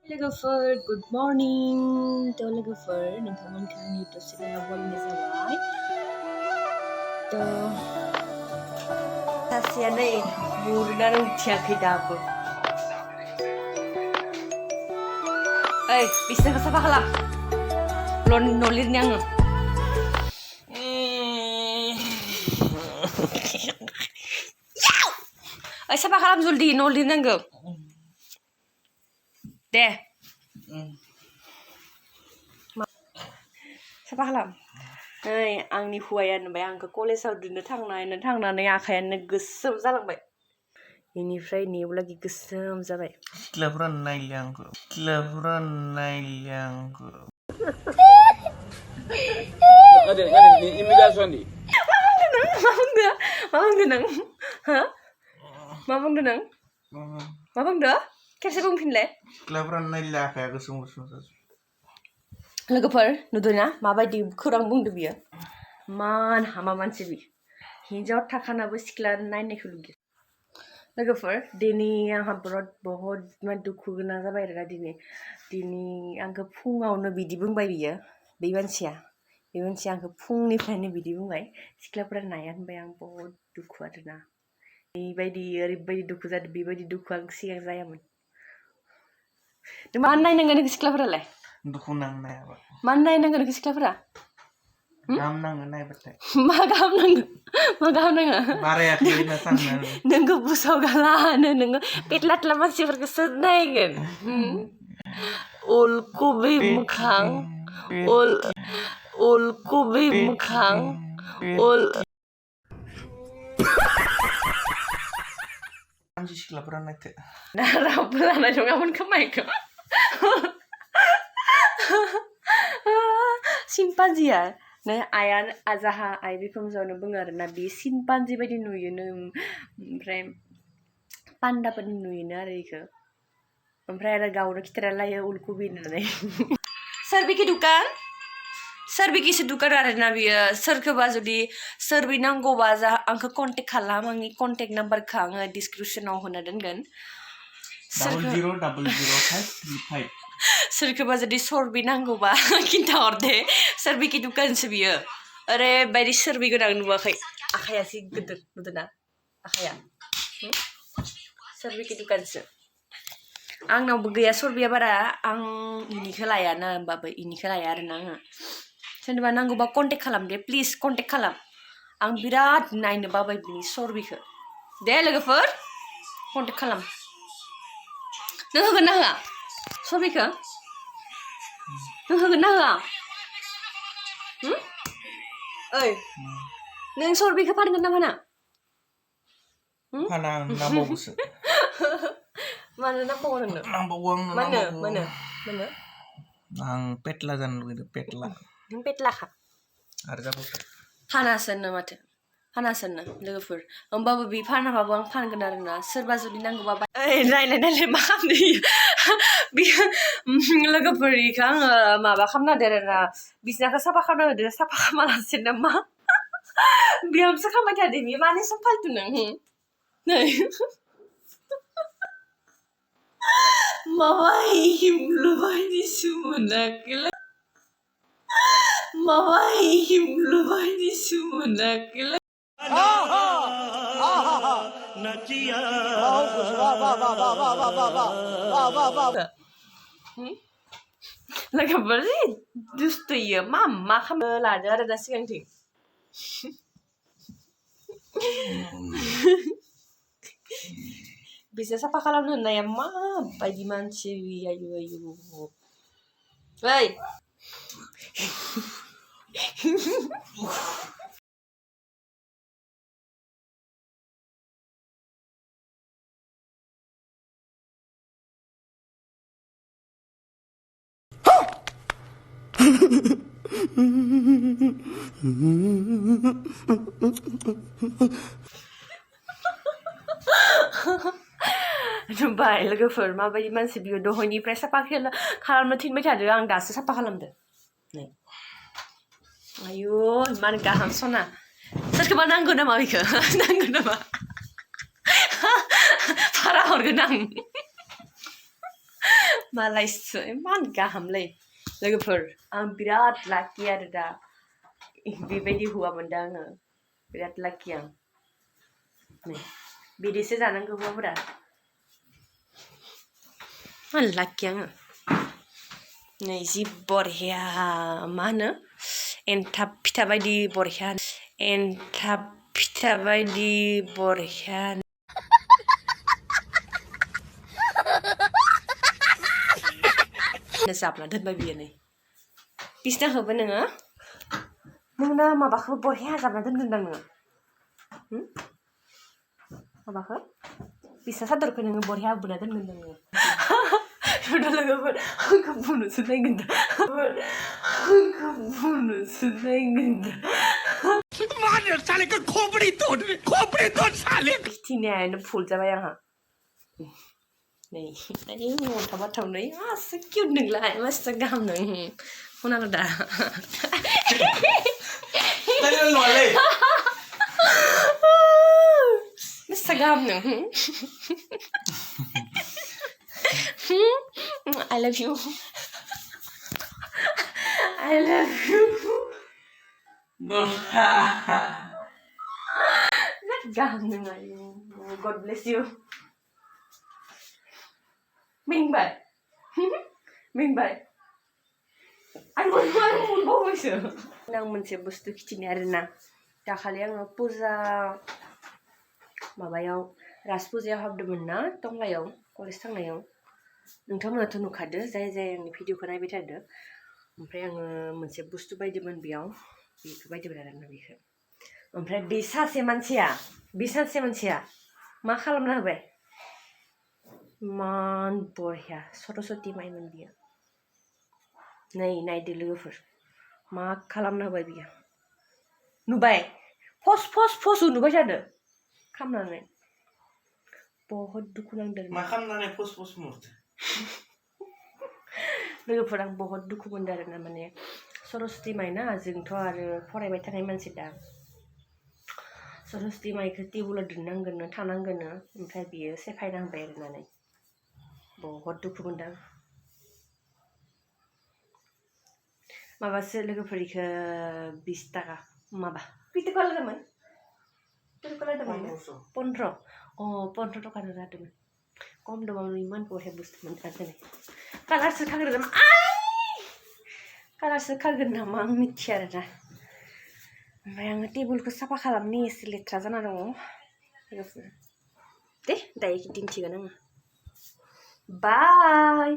Lwgwfwr, good morning to lwgwfwr nोंथांमोनखौ आंनि YouTube channel बरायनाय जाबाय to सासेया नै गुरना रोंथियाखै दाबो ओइ बिसनाखौ साफा खालाम न' लिरनि आङो ओइ साफा खालाम जल्दि न' लिरनांगौ दे साफा खालाम नै आंनि हौवाया नुबाय आंखौ कलेजाव दोननो थांनानै आखायानो गोसोम जालांबाय बेनिफ्राय नेवलागि गोसोम जाबाय सिख्लाफोरा नायले आंखौ मा बुंदों नों हा मा बुंदों नों मा बुंदों खेबसे बुंफिनलाय सिख्लाफोरा नायले आखाया गोसोम जाजोबबाय लोगोफोर नुदोंना माबायदि खौरां बुंदों बियो मान हामा मानसि बि हिन्जाव थाखानाबो सिख्ला नायनायखौ लुगैयो लोगोफोर दिनै आंहा बहुत दुखु गोनां जाबाय आरोना दिनै आंखौ फुङावनो बिदि बुंबाय बियो बे मानसिया आंखौ फुंनिफ्रायनो बिदि बुंबाय सिख्लाफोरा नाया होनबाय आं बहुत दुखु आरोना ओरैबायदि दुखु जादों बेबायदि दुखु आं सिगां जायामोन मानो नायनांगोन सिख्लाफोरालाय दुखु नांनायाबा मानो नायनांगोन सिख्लाफोरा गाहाम नाङो नायबाथाय मा गाहाम नाङो बारायाखै होनना साननानै नोंखौ बुसाव गालानो नोङो पेटला मानसिफोरखौ सोर नायगोन अलकुबि मोखां अलकुबि मोखां मानसि सिख्लाफोरा नायथो रावबो लानाय नङामोन खोमायखौ सिम्पान्जिया नै आइ बिखुनजोआनो बुङो आरोना बे सिम्पान्जि बायदि नुयोनो ओमफ्राय पान्दाफोरनि नुयोनो आरो इखौ ओमफ्राय आरो गावनो खिथाना लायो उलकुबि होननानै सोर बिखि दुकान आरोना बियो सोरखौबा जुदि सोरबि नांगौबा आंखौ कन्टेक्ट खालाम आंनि कन्टेक्ट नाम्बारखौ आङो डिसक्रिपसनाव होना दोनगोन 000535 सोरखौबा जुदि सरबि नांगौबा खिन्थाहर दे सोरबिखि दुकानसो बियो ओरैबायदि सोरबि गोनां नुवाखै आखाइया जि गिदिर नुदोंना आखाइया सोरबिखि दुकानसो आंनावबो गैया सरबिया बारा आं इनिखौ लायाना होमबाबो इनिखौ लाया आरोना आङो सोरनोबा नांगौबा कन्टेक्ट खालाम दे प्लिज कन्टेक्ट खालाम आं बिराद नायनो बाबाय बिनि सरबिखौ दे लोगोफोर कन्टेक्ट खालाम नों होगोन ना होआ सरबिखौ नों होगोन ना होआ ओइ नों सरबिखौ फानगोन ना फाना फाना नांबावगौसो मानो नांबावो नोंनो मानो आं पेटला जानो लुगैदों पेटला नों पेटलाखा आरो जाबावसो फानासोनो माथो फानासोनो लोगोफोर होमबाबो बि फानाबाबो आं फानगोन आरोना सोरबा जुदि नांगौबा ओइ नायलाय मा खालामदों बियो लोगोफोर इखौ आङो माबा खालामना होदो आरोना बिसनाखौ साफा खालामना होदो साफा खालामालासेनो मा बेयावसो खालामबाय थादों बियो मानो एसे फालतु नों नै माबा हिमलु बायदिसो मोनाखैलै माबा हिमलु बायदिसो मोनाखैलै लोगोफोर दुस्थ'यो मा खालामनो लादो आरो दा सिगांथिं बिसोर साफा खालामनो होननाया माबायदि मानसि आयु ओइ नुबाय लोगोफोर माबायदि मानसि बियो दहायनिफ्राय साफा खालामनो थिनबाय थादों आं दासो साफा खालामदो नै आयु इमान गाहाम सना सोरखौबा नांगौ नामा बेखौ नांगौ नामा भारा हरगोन आं मालायसो इमान गाहामलै लोगोफोर आं बिराद लाकि आरो दा बेबायदि हौवा मोनदों आङो बिराद लाकि आं नै बिदिसो जानांगौ हौवाफोरा मा लाकि आङो नै जि बरहिया मा होनो एनथाब फिथा बायदि बरहिया एनथाब फिथा बायदि बरहिया जाबना दोनबाय बियो नै बिसनाखौबो नोङो नोंना माबाखौ बरहिया जाबना दोनगोनदां नोङो माबाखौ बिसना सादरखौ नोङो बरहिया बुना दोनगोनदां नोङो लोगोफोर आंखौ बुनोसो नायगोन दा आंखौ बुनोसो नायगोन दा मानो साले का खोपड़ी तोड़ साले खिथिनायानो फुल जाबाय आंहा नै अन्थाव बाथावनै मासे किउट नोंलाय मासे गाहाम नों खोनादों दा मासे गाहाम नों I love you I love you गाहाम नों आयु God bless you मिंबाय मिंबाय आं मोनबावबायसो आं मोनसे बुस्थु खिथिनो आरोना दाखालि आङो पुजा माबायाव राज पुजायाव हाबदोंमोन ना टंलायाव कलेज थांनायाव नोंथांमोनाथ' नुखादो जाय आंनि भिडिअखौ नायबाय थादो ओमफ्राय आङो मोनसे बुस्थु बायदोंमोन बेयाव बेखौ बायदोंमोन आरोना बेखौ ओमफ्राय बे सासे मानसिया मा खालामना होबाय इमान बरहिया सरस्वती माइमोन बियो नै नायदो लोगोफोर मा खालामना होबाय बियो नुबाय फस नुबाय थादो खामनानै बहुत दुखु नांदों मा खालामनानै फस मुरदो लोगोफोर आं बहुत दुखु मोनदों आरोना माने सरस्वती माइ ना जोंथ' आरो फरायबाय थानाय मानसि दा सरस्वती माइखौ टेबोलाव दोननांगोन थानांगोन ओमफ्राय बियो सेफायना होबाय आरोना नै बहुत दुखु मोनदों माबासो लोगोफोर इखौ 20 थाखा माबा खैथाका लादोंमोन 15 थाखानो जादोंमोन खम दमावनो इमान बरहिया बुस्थु मोनदों दिनै कालारसो खारगोन नामा कालारसो खारगोन नामा आं मिथिया आरोना ओमफ्राय आङो टेबोलखौ साफा खालामनि एसे लेथ्रा जाना दङ लोगोफोर दे दायो दिन्थिगोन आङो बाय